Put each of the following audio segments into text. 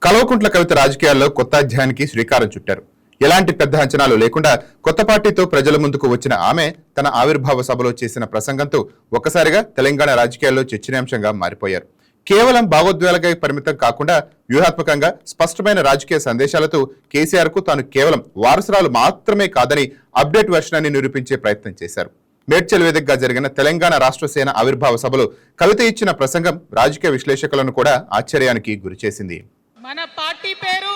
కల్వకుంట్ల కవిత రాజకీయాల్లో కొత్త అధ్యాయానికి శ్రీకారం చుట్టారు. ఎలాంటి పెద్ద అంచనాలు లేకుండా కొత్త పార్టీతో ప్రజల ముందుకు వచ్చిన ఆమె తన ఆవిర్భావ సభలో చేసిన ప్రసంగంతో ఒక్కసారిగా తెలంగాణ రాజకీయాల్లో చర్చనీయాంశంగా మారిపోయారు. కేవలం భావోద్వేగాలకే పరిమితం కాకుండా వ్యూహాత్మకంగా స్పష్టమైన రాజకీయ సందేశాలతో కేసీఆర్ కు తాను కేవలం వారసురాలు మాత్రమే కాదని అప్డేట్ వెర్షనాన్ని నిరూపించే ప్రయత్నం చేశారు. మేడ్చల్ వేదికగా జరిగిన తెలంగాణ రాష్ట్ర సేన ఆవిర్భావ సభలో కవిత ఇచ్చిన ప్రసంగం రాజకీయ విశ్లేషకులను కూడా ఆశ్చర్యానికి గురిచేసింది. మన పార్టీ పేరు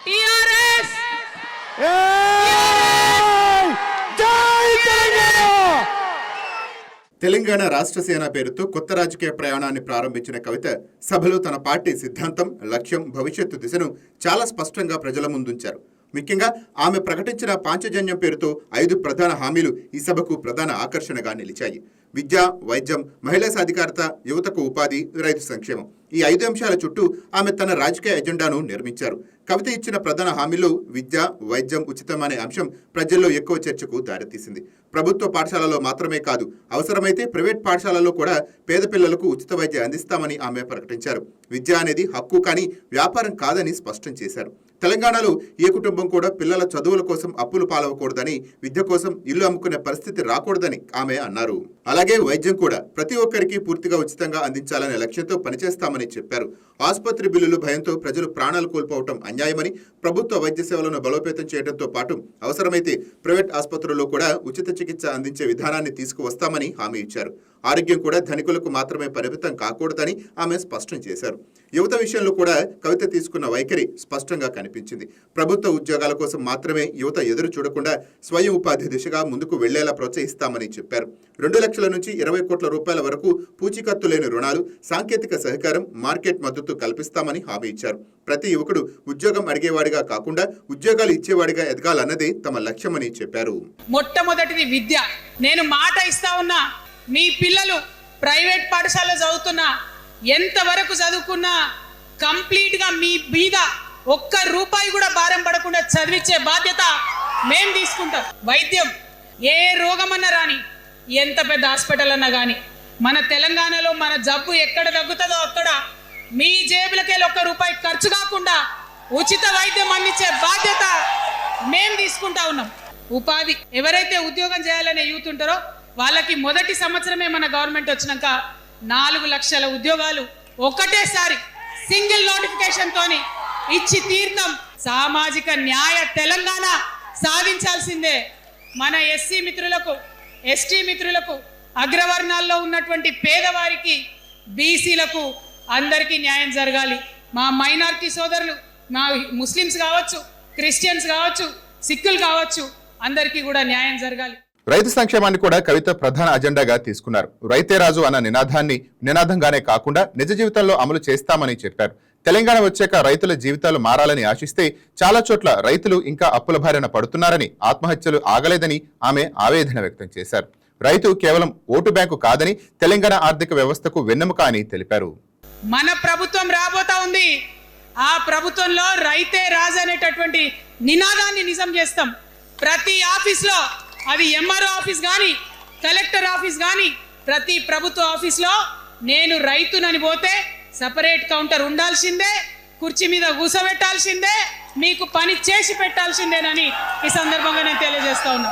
టిఆర్ఎస్. తెలంగాణ రాష్ట్ర సేన పేరుతో కొత్త రాజకీయ ప్రయాణాన్ని ప్రారంభించిన కవిత సభలో తన పార్టీ సిద్ధాంతం, లక్ష్యం, భవిష్యత్తు దిశను చాలా స్పష్టంగా ప్రజల ముందుంచారు. ముఖ్యంగా ఆమె ప్రకటించిన పాంచజన్యం పేరుతో 5 ప్రధాన హామీలు ఈ సభకు ప్రధాన ఆకర్షణగా నిలిచాయి. విద్య, వైద్యం, మహిళా సాధికారత, యువతకు ఉపాధి, రైతు సంక్షేమం. ఈ 5 అంశాల చుట్టూ ఆమె తన రాజకీయ ఎజెండాను నిర్మించారు. కవిత ఇచ్చిన ప్రధాన హామీలు విద్య, వైద్యం ఉచితం అనే అంశం ప్రజల్లో ఎక్కువ చర్చకు దారితీసింది. ప్రభుత్వ పాఠశాలలో మాత్రమే కాదు, అవసరమైతే ప్రైవేట్ పాఠశాలలో కూడా పేద పిల్లలకు ఉచిత వైద్యం అందిస్తామని ఆమె ప్రకటించారు. విద్య అనేది హక్కు కానీ వ్యాపారం కాదని స్పష్టం చేశారు. తెలంగాణలో ఏ కుటుంబం కూడా పిల్లల చదువుల కోసం అప్పులు పాలవకూడదని, విద్య కోసం ఇల్లు అమ్ముకునే పరిస్థితి రాకూడదని ఆమె అన్నారు. అలాగే వైద్యం కూడా ప్రతి ఒక్కరికి పూర్తిగా ఉచితంగా అందించాలనే లక్ష్యంతో పనిచేస్తామని చెప్పారు. ఆసుపత్రి బిల్లులు భయంతో ప్రజలు ప్రాణాలు కోల్పోవటం అన్యాయమని, ప్రభుత్వ వైద్య సేవలను బలోపేతం చేయడంతో పాటు అవసరమైతే ప్రైవేట్ ఆసుపత్రుల్లో కూడా ఉచిత చికిత్స అందించే విధానాన్ని తీసుకువస్తామని హామీ ఇచ్చారు. ఆరోగ్యం కూడా ధనికులకు మాత్రమే పరిమితం కాకూడదని ఆమె స్పష్టం చేశారు. యువత విషయంలో కూడా కవిత తీసుకున్న వైఖరి స్పష్టంగా కనిపించింది. ప్రభుత్వ ఉద్యోగాల కోసం మాత్రమే యువత ఎదురు చూడకుండా స్వయం ఉపాధి దిశగా ముందుకు వెళ్లేలా ప్రోత్సహిస్తామని చెప్పారు. 2 లక్షల నుంచి 20 కోట్ల రూపాయల వరకు పూచీకత్తు లేని రుణాలు, సాంకేతిక సహకారం, మార్కెట్ మద్దతు కల్పిస్తామని హామీ ఇచ్చారు. ప్రతి యువకుడు ఉద్యోగం అడిగేవాడిగా కాకుండా ఉద్యోగాలు ఇచ్చేవాడిగా ఎదగాలన్నదే తమ లక్ష్యమని చెప్పారు. మొట్టమొదటిది విద్య. నేను మాట ఇస్తా ఉన్నా, మీ పిల్లలు ప్రైవేట్ పాఠశాలలో చదువుతున్నా, ఎంతవరకు చదువుకున్నా కంప్లీట్గా మీ మీద ఒక్క రూపాయి కూడా భారం పడకుండా చదివించే బాధ్యత మేం తీసుకుంటాం. వైద్యం, ఏ రోగమన్నా రాని, ఎంత పెద్ద హాస్పిటల్ అన్నా కానీ, మన తెలంగాణలో మన జబ్బు ఎక్కడ తగ్గుతుందో అక్కడ మీ జేబులకెళ్ళి 1 రూపాయి ఖర్చు కాకుండా ఉచిత వైద్యం అందించే బాధ్యత మేం తీసుకుంటా ఉన్నాం. ఉపాధి, ఎవరైతే ఉద్యోగం చేయాలనే యూత్ ఉంటారో వాళ్ళకి మొదటి సంవత్సరమే మన గవర్నమెంట్ వచ్చినాక 4 లక్షల ఉద్యోగాలు ఒకటేసారి సింగిల్ నోటిఫికేషన్ తోని ఇచ్చి తీర్థం. సామాజిక న్యాయ తెలంగాణ సాధించాల్సిందే. మన ఎస్సీ మిత్రులకు, ఎస్టీ మిత్రులకు, అగ్రవర్ణాల్లో ఉన్నటువంటి పేదవారికి, బీసీలకు అందరికీ న్యాయం జరగాలి. మా మైనారిటీ సోదరులు, మా ముస్లిమ్స్ కావచ్చు, క్రిస్టియన్స్ కావచ్చు, సిక్కులు కావచ్చు, అందరికీ కూడా న్యాయం జరగాలి. రైతు సంక్షేమాన్ని కూడా కవిత ప్రధాన అజెండాగా తీసుకున్నారు. రైతే రాజు అన్న నినాదంగానే కాకుండా నిజ జీవితంలో అమలు చేస్తామని చెప్పారు. తెలంగాణ వచ్చాక రైతుల జీవితాలు మారాలని ఆశిస్తే చాలా చోట్ల రైతులు ఇంకా అప్పుల బారిన పడుతున్నారని, ఆత్మహత్యలు ఆగలేదని ఆమె ఆవేదన వ్యక్తం చేశారు. రైతు కేవలం ఓటు బ్యాంకు కాదని, తెలంగాణ ఆర్థిక వ్యవస్థకు వెన్నెముక అని తెలిపారు. మన ప్రభుత్వం రాబోతా ఉంది. ఆ ప్రభుత్వంలో రైతే రాజు అనేటటువంటి నినాదాన్ని నిజం చేస్తాం. ప్రతి ఆఫీస్లో, అది ఎంఆర్ఓ ఆఫీస్ కానీ, కలెక్టర్ ఆఫీస్ కానీ, ప్రతి ప్రభుత్వ ఆఫీస్లో నేను రైతునని పోతే సపరేట్ కౌంటర్ ఉండాల్సిందే, కుర్చీ మీద కూసబెట్టాల్సిందే, మీకు పని చేసి పెట్టాల్సిందేనని ఈ సందర్భంగా నేను తెలియజేస్తా ఉన్నా.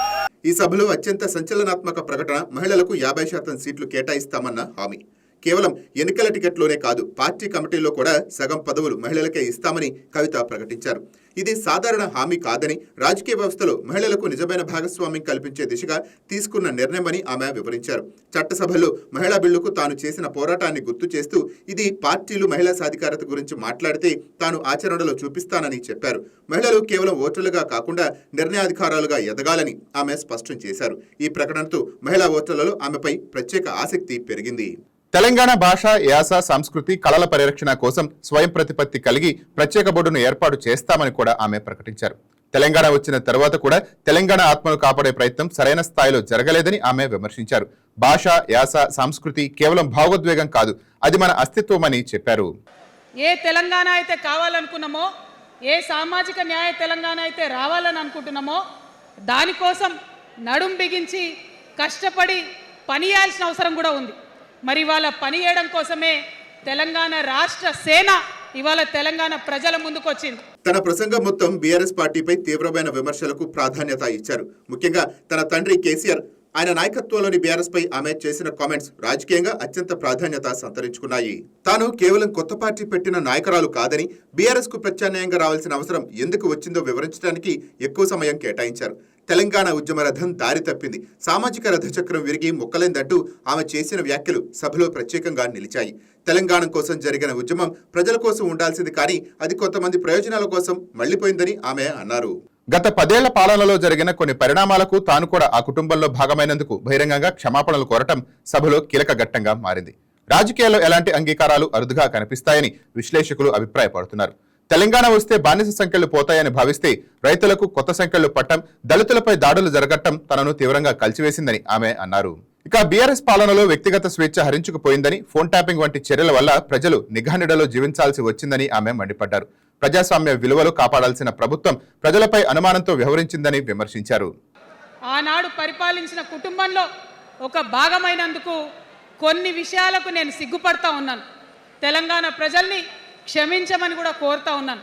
ఈ సభలో అత్యంత సంచలనాత్మక ప్రకటన మహిళలకు 50% సీట్లు కేటాయిస్తామన్న హామీ. కేవలం ఎన్నికల టికెట్లోనే కాదు, పార్టీ కమిటీలో కూడా సగం పదవులు మహిళలకే ఇస్తామని కవిత ప్రకటించారు. ఇది సాధారణ హామీ కాదని, రాజకీయ వ్యవస్థలో మహిళలకు నిజమైన భాగస్వామ్యం కల్పించే దిశగా తీసుకున్న నిర్ణయమని ఆమె వివరించారు. చట్టసభలో మహిళా బిల్లుకు తాను చేసిన పోరాటాన్ని గుర్తు చేస్తూ, ఇది పార్టీలు మహిళా సాధికారత గురించి మాట్లాడితే తాను ఆచరణలో చూపిస్తానని చెప్పారు. మహిళలు కేవలం ఓటర్లుగా కాకుండా నిర్ణయాధికారాలుగా ఎదగాలని ఆమె స్పష్టం చేశారు. ఈ ప్రకటనతో మహిళా ఓటర్లలో ఆమెపై ప్రత్యేక ఆసక్తి పెరిగింది. తెలంగాణ భాష, యాస, సంస్కృతి, కళల పరిరక్షణ కోసం స్వయం ప్రతిపత్తి కలిగి ప్రత్యేక బోర్డును ఏర్పాటు చేస్తామని కూడా ఆమె ప్రకటించారు. తెలంగాణ వచ్చిన తర్వాత కూడా తెలంగాణ ఆత్మను కాపాడే ప్రయత్నం సరైన స్థాయిలో జరగలేదని ఆమె విమర్శించారు. భాష, యాస, సంస్కృతి కేవలం భావోద్వేగం కాదు, అది మన అస్తిత్వమని చెప్పారు. ఏ తెలంగాణ అయితే కావాలనుకున్నామో, ఏ సామాజిక న్యాయ తెలంగాణ అయితే రావాలని అనుకుంటున్నామో, దానికోసం నడుం బిగించి కష్టపడి పని చేయాల్సిన అవసరం కూడా ఉంది. మరి వాళ్ళ పని చేయడం కోసమే తెలంగాణ రాష్ట్ర సేన ఇవాళ తెలంగాణ ప్రజల ముందుకు వచ్చింది. తన ప్రసంగం మొత్తం బీఆర్ఎస్ పార్టీపై తీవ్రమైన విమర్శలకు ప్రాధాన్యత ఇచ్చారు. ముఖ్యంగా తన తండ్రి కేసీఆర్, ఆయన నాయకత్వంలోని బీఆర్ఎస్ పై ఆమె చేసిన కామెంట్స్ రాజకీయంగా అత్యంత ప్రాధాన్యత సంతరించుకున్నాయి. తాను కేవలం కొత్త పార్టీ పెట్టిన నాయకురాలు కాదని, బీఆర్ఎస్ కు ప్రత్యామ్నాయంగా రావాల్సిన అవసరం ఎందుకు వచ్చిందో వివరించడానికి ఎక్కువ సమయం కేటాయించారు. తెలంగాణ ఉద్యమ రథం దారి తప్పింది, సామాజిక రథచక్రం విరిగి మొక్కలైందంటూ ఆమె చేసిన వ్యాఖ్యలు సభలో ప్రత్యేకంగా నిలిచాయి. తెలంగాణ కోసం జరిగిన ఉద్యమం ప్రజల కోసం ఉండాల్సింది కానీ అది కొంతమంది ప్రయోజనాల కోసం మళ్లిపోయిందని ఆమె అన్నారు. గత 10 ఏళ్ల పాలనలో జరిగిన కొన్ని పరిణామాలకు తాను కూడా ఆ కుటుంబంలో భాగమైనందుకు బహిరంగంగా క్షమాపణలు కోరటం సభలో కీలక ఘట్టంగా మారింది. రాజకీయాల్లో ఎలాంటి అంగీకారాలు అరుదుగా కనిపిస్తాయని విశ్లేషకులు అభిప్రాయపడుతున్నారు. తెలంగాణ వస్తే బానిస సంఖ్యలు పోతాయని భావిస్తే రైతులకు కొత్త సంఖ్యలు పట్టం, దళితులపై దాడులు జరగటం తనను తీవ్రంగా కలిచివేసిందని ఆమె అన్నారు. ఇక బీఆర్ఎస్ పాలనలో వ్యక్తిగత స్వేచ్ఛ హరించుకుపోయిందని, ఫోన్ ట్యాపింగ్ వంటి చర్యల వల్ల ప్రజలు నిఘానిడలో జీవించాల్సి వచ్చిందని ఆమె మండిపడ్డారు. ప్రజాస్వామ్య విలువలు కాపాడాల్సిన ప్రభుత్వం ప్రజలపై అనుమానంతో వ్యవహరించిందని విమర్శించారు. ఆనాడు పరిపాలించిన కుటుంబంలో ఒక భాగమైనందుకు కొన్ని విషయాలకు నేను సిగ్గుపడతా ఉన్నాను. తెలంగాణ ప్రజల్ని క్షమించమని కూడా కోరుతా ఉన్నాను.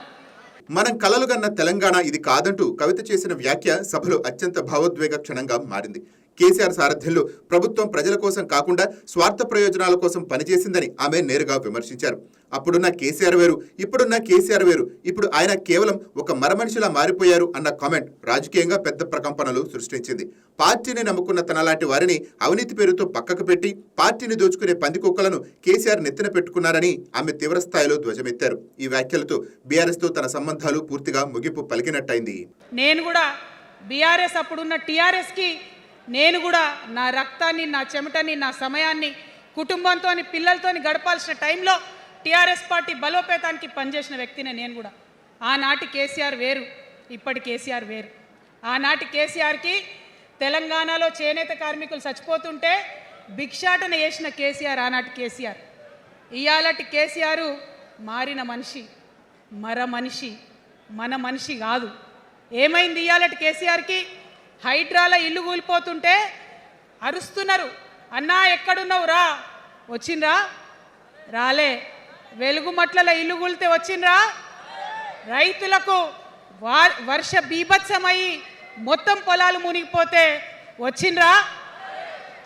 మనం కలలుగన్న తెలంగాణ ఇది కాదంటూ కవిత చేసిన వ్యాఖ్య సభలో అత్యంత భావోద్వేగ క్షణంగా మారింది. కేసీఆర్ సారథ్యంలో ప్రభుత్వం ప్రజల కోసం కాకుండా స్వార్థ ప్రయోజనాల కోసం పనిచేసిందని ఆమె నేరుగా విమర్శించారు. అప్పుడున్న కేసీఆర్ వేరు, ఇప్పుడున్న కేసీఆర్ వేరు, ఇప్పుడు ఆయన కేవలం ఒక మరమనిషిలా మారిపోయారు అన్న కామెంట్ రాజకీయంగా పెద్ద ప్రకంపనలు సృష్టించింది. పార్టీని నమ్ముకున్న తనలాంటి వారిని అవినీతి పేరుతో పక్కకు పెట్టి పార్టీని దోచుకునే పందికొక్కలను కేసీఆర్ నెత్తిన పెట్టుకున్నారని ఆమె తీవ్రస్థాయిలో ధ్వజమెత్తారు. ఈ వ్యాఖ్యలతో బీఆర్ఎస్ తో తన సంబంధాలు పూర్తిగా ముగింపు పలికినట్టయింది. నేను కూడా బీఆర్ఎస్ అప్పుడున్న టీఆర్ఎస్కి నేను కూడా నా రక్తాన్ని, నా చెమటని, నా సమయాన్ని కుటుంబంతో పిల్లలతో గడపాల్సిన టైంలో టీఆర్ఎస్ పార్టీ బలోపేతానికి పనిచేసిన వ్యక్తినే నేను కూడా. ఆనాటి కేసీఆర్ వేరు, ఇప్పటి కేసీఆర్ వేరు. ఆనాటి కేసీఆర్కి తెలంగాణలో చేనేత కార్మికులు చచ్చిపోతుంటే భిక్షాటన చేసిన కేసీఆర్ ఆనాటి కేసీఆర్. ఇయాలటి కేసీఆర్ మారిన మనిషి, మనిషి, మన మనిషి కాదు. ఏమైంది ఇయాలటి కేసీఆర్కి? హైడ్రాల ఇల్లు కూలిపోతుంటే అరుస్తున్నారు, అన్నా ఎక్కడున్నావు రా, వచ్చిండ్రా? రాలే. వెలుగుమట్ల ఇల్లు కూలితే వచ్చిండ్రా? రైతులకు వర్ష బీభత్సమయ్యి మొత్తం పొలాలు మునిగిపోతే వచ్చిండ్రా?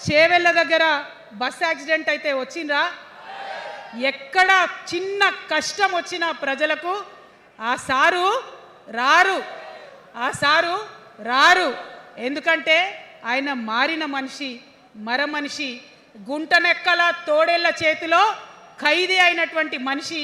చేవెళ్ళ దగ్గర బస్ యాక్సిడెంట్ అయితే వచ్చిండ్రా? ఎక్కడ చిన్న కష్టం వచ్చిన ప్రజలకు ఆ సారు రారు, ఆ సారు రారు. ఎందుకంటే ఆయన మారిన మనిషి, మనిషి, గుంటనెక్కల తోడేళ్ల చేతిలో ఖైదీ అయినటువంటి మనిషి,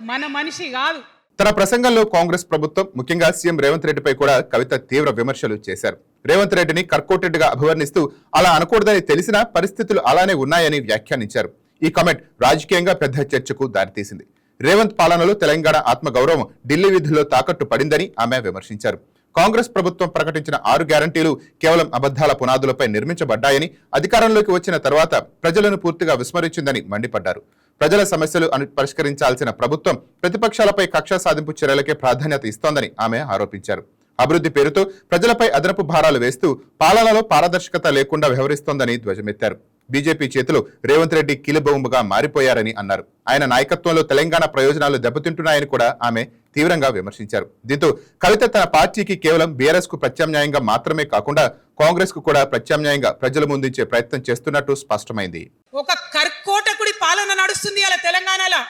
మన మనిషి కాదు. తన ప్రసంగంలో కాంగ్రెస్ ప్రభుత్వం, ముఖ్యంగా సీఎం రేవంత్ రెడ్డిపై కూడా కవిత తీవ్ర విమర్శలు చేశారు. రేవంత్ రెడ్డిని కర్కోటెడ్గా అభివర్ణిస్తూ అలా అనకూడదని తెలిసినా పరిస్థితులు అలానే ఉన్నాయని వ్యాఖ్యానించారు. ఈ కామెంట్ రాజకీయంగా పెద్ద చర్చకు దారితీసింది. రేవంత్ పాలనలో తెలంగాణ ఆత్మగౌరవం ఢిల్లీ విధుల్లో తాకట్టు పడిందని ఆమె విమర్శించారు. కాంగ్రెస్ ప్రభుత్వం ప్రకటించిన 6 గ్యారంటీలు కేవలం అబద్ధాల పునాదులపై నిర్మించబడ్డాయని, అధికారంలోకి వచ్చిన తర్వాత ప్రజలను పూర్తిగా విస్మరించిందని మండిపడ్డారు. ప్రజల సమస్యలు పరిష్కరించాల్సిన ప్రభుత్వం ప్రతిపక్షాలపై కక్ష సాధింపు చర్యలకే ప్రాధాన్యత ఇస్తోందని ఆమె ఆరోపించారు. అభివృద్ధి పేరుతో ప్రజలపై అదనపు భారాలు వేస్తూ పాలనలో పారదర్శకత లేకుండా వ్యవహరిస్తోందని ధ్వజమెత్తారు. బీజేపీ చేతులు రేవంత్ రెడ్డి కీలుబొమ్మగా మారిపోయారని అన్నారు. ఆయన నాయకత్వంలో తెలంగాణ ప్రయోజనాలు దెబ్బతింటున్నాయని కూడా ఆమె తీవ్రంగా విమర్శించారు. దీంతో కవిత తన పార్టీకి కేవలం బీఆర్ఎస్ కు ప్రత్యామ్నాయంగా మాత్రమే కాకుండా కాంగ్రెస్ కు కూడా ప్రత్యామ్నాయంగా ప్రజల ముందుంచే ప్రయత్నం చేస్తున్నట్టు స్పష్టమైంది. ఒక కర్కోటకుడి పాలన నడుస్తుంది అలా తెలంగాణలో.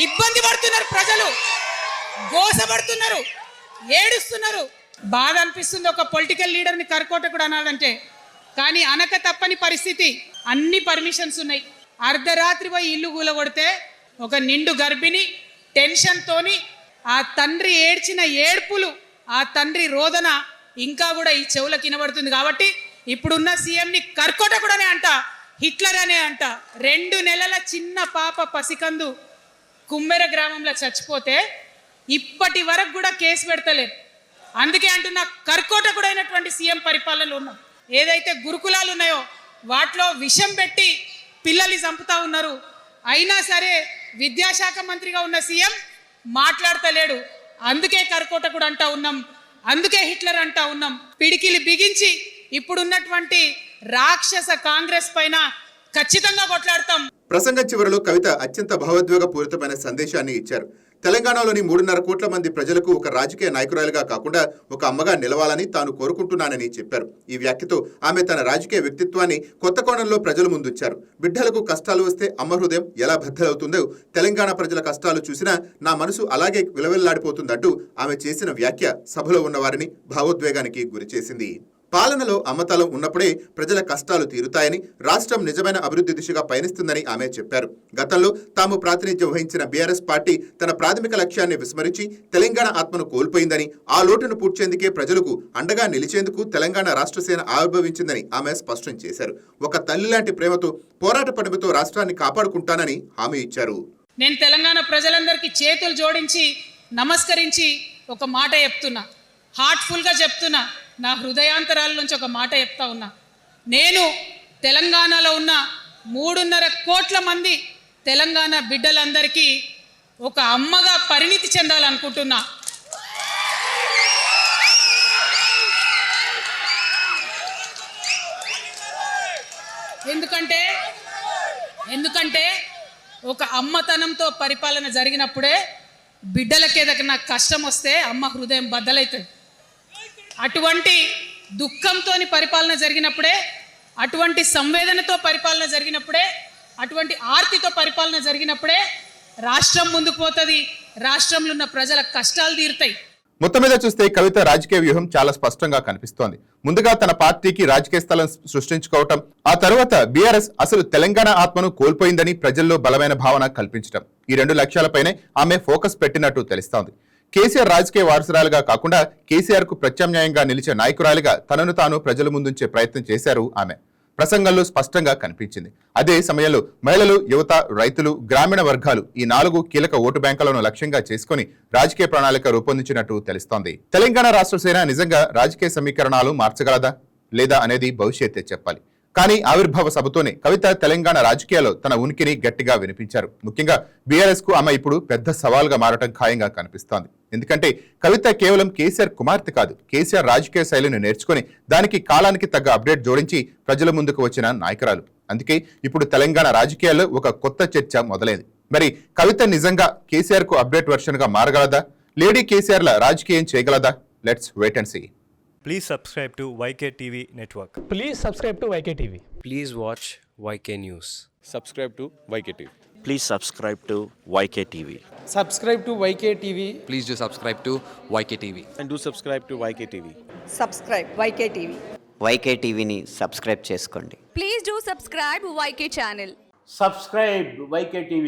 ఇబ్బంది పడుతున్నారు ప్రజలు, గోసపడుతున్నారు, ఏడుస్తున్నారు. బాధ అనిపిస్తుంది ఒక పొలిటికల్ లీడర్ని కర్కోటకుడు అనాలంటే. కానీ అనక తప్పని పరిస్థితి. అన్ని పర్మిషన్స్ ఉన్నాయి. అర్ధరాత్రి పోయి ఇల్లు కూలగొడితే ఒక నిండు గర్భిణి టెన్షన్తోని ఆ తండ్రి ఏడ్చిన ఏడ్పులు, ఆ తండ్రి రోదన ఇంకా కూడా ఈ చెవులకు వినబడుతుంది. కాబట్టి ఇప్పుడున్న సీఎంని కర్కోటకుడనే అంట, హిట్లర్ అనే అంట. 2 నెలల చిన్న పాప పసికందు కుమ్మెర గ్రామంలో చచ్చిపోతే ఇప్పటి వరకు కూడా కేసు పెడతలేరు. అందుకే అంటున్నా కర్కోటకుడైనటువంటి సీఎం పరిపాలనలో ఉన్నాం. ఏదైతే గురుకులాలు ఉన్నాయో వాటిలో విషం పెట్టి పిల్లల్ని చంపుతా ఉన్నారు. అయినా సరే విద్యాశాఖ మంత్రిగా ఉన్న సీఎం మాట్లాడతలేడు. అందుకే కర్కోటకుడు అంటా ఉన్నాం, అందుకే హిట్లర్ అంటా ఉన్నాం. పిడికిలి బిగించి ఇప్పుడున్నటువంటి రాక్షస కాంగ్రెస్ పైన ఖచ్చితంగా కొట్లాడతాం. ప్రసంగం చివరిలో కవిత అత్యంత భావోద్వేగ పూరితమైన సందేశాన్ని ఇచ్చారు. తెలంగాణలోని 3.5 కోట్ల మంది ప్రజలకు ఒక రాజకీయ నాయకురాలుగా కాకుండా ఒక అమ్మగా నిలవాలని తాను కోరుకుంటున్నానని చెప్పారు. ఈ వ్యాఖ్యతో ఆమె తన రాజకీయ వ్యక్తిత్వాన్ని కొత్త కోణంలో ప్రజల ముందుంచారు. బిడ్డలకు కష్టాలు వస్తే అమ్మ హృదయం ఎలా బద్దలవుతుందో తెలంగాణ ప్రజల కష్టాలు చూసినా నా మనసు అలాగే విలవిల్లాడిపోతుందంటూ ఆమె చేసిన వ్యాఖ్య సభలో ఉన్నవారిని భావోద్వేగానికి గురిచేసింది. పాలనలో అమ్మతలం ఉన్నప్పుడే ప్రజల కష్టాలు తీరుతాయని, రాష్ట్రం నిజమైన అభివృద్ధి దిశగా పయనిస్తుందని ఆమె చెప్పారు. గతంలో తాము ప్రాతినిధ్యం వహించిన బీఆర్ఎస్ పార్టీ తన ప్రాథమిక లక్ష్యాన్ని విస్మరించి తెలంగాణ ఆత్మను కోల్పోయిందని, ఆ లోటును పూడ్చేందుకే ప్రజలకు అండగా నిలిచేందుకు తెలంగాణ రాష్ట్ర సేన ఆవిర్భవించిందని ఆమె స్పష్టం చేశారు. ఒక తల్లి లాంటి ప్రేమతో, పోరాట పటిమతో రాష్ట్రాన్ని కాపాడుకుంటానని హామీ ఇచ్చారు. నేను తెలంగాణ ప్రజలందరికీ చేతులు జోడించి నమస్కరించి ఒక మాట చెప్తున్నా, హార్ట్ఫుల్గా చెప్తున్నా, నా హృదయాంతరాల నుంచి ఒక మాట చెప్తా ఉన్నా. నేను తెలంగాణలో ఉన్న 3.5 కోట్ల మంది తెలంగాణ బిడ్డలందరికీ ఒక అమ్మగా పరిణితి చెందాలనుకుంటున్నా. ఎందుకంటే ఒక అమ్మతనంతో పరిపాలన జరిగినప్పుడే బిడ్డలకి ఏదైనా కష్టం వస్తే అమ్మ హృదయం బద్దలవుతుంది. అటువంటి దుఃఖంతో పరిపాలన జరిగినప్పుడే, అటువంటి సంవేదనతో పరిపాలన జరిగినప్పుడే, అటువంటి ఆర్తితో పరిపాలన జరిగినప్పుడే రాష్ట్రం ముందుకు పోతుంది, రాష్ట్రంలో ఉన్న ప్రజల కష్టాలు తీరుతాయి. మొత్తం మీద చూస్తే కవిత రాజకీయ వ్యూహం చాలా స్పష్టంగా కనిపిస్తోంది. ముందుగా తన పార్టీకి రాజకీయ స్థలం సృష్టించుకోవటం, ఆ తర్వాత బీఆర్ఎస్ అసలు తెలంగాణ ఆత్మను కోల్పోయిందని ప్రజల్లో బలమైన భావన కల్పించడం, ఈ 2 లక్ష్యాలపైనే ఆమె ఫోకస్ పెట్టినట్టు తెలుస్తోంది. కేసీఆర్ రాజకీయ వారసురాలుగా కాకుండా కేసీఆర్ కు ప్రత్యామ్నాయంగా నిలిచే నాయకురాలిగా తనను తాను ప్రజల ముందుంచే ప్రయత్నం చేశారు ఆమె. ప్రసంగంలో స్పష్టంగా కనిపించింది. అదే సమయంలో మహిళలు, యువత, రైతులు, గ్రామీణ వర్గాలు ఈ 4 కీలక ఓటు బ్యాంకులను లక్ష్యంగా చేసుకుని రాజకీయ ప్రణాళిక రూపొందించినట్టు తెలుస్తోంది. తెలంగాణ రాష్ట్ర సేన నిజంగా రాజకీయ సమీకరణాలు మార్చగలదా లేదా అనేది భవిష్యత్తే చెప్పాలి. కానీ ఆవిర్భావ సభతోనే కవిత తెలంగాణ రాజకీయాల్లో తన ఉనికిని గట్టిగా వినిపించారు. ముఖ్యంగా బీఆర్ఎస్ కు ఆమె ఇప్పుడు పెద్ద సవాల్గా మారటం ఖాయంగా కనిపిస్తోంది. ఎందుకంటే కవిత కేవలం కేసీఆర్ కుమార్తె కాదు, కేసీఆర్ రాజకీయ శైలిని నేర్చుకుని దానికి కాలానికి తగ్గ అప్డేట్ జోడించి ప్రజల ముందుకు వచ్చిన నాయకురాలు. అందుకే ఇప్పుడు తెలంగాణ రాజకీయాల్లో ఒక కొత్త చర్చ మొదలైంది. మరి కవిత నిజంగా కేసీఆర్ కు అప్డేట్ వర్షన్ గా మారగలదా? లేడీ కేసీఆర్ల రాజకీయం చేయగలదా? Let's wait and see. Please subscribe to YK TV Network. Please subscribe to YK TV. Please watch YK News. Subscribe to YKTV. Please subscribe to YKTV. Subscribe to YK TV. Please do subscribe to YK TV. And do subscribe to YKTV. Subscribe YK TV. YKTVని subscribe చేసుకోండి. Please do subscribe YK channel. Subscribe YKTV.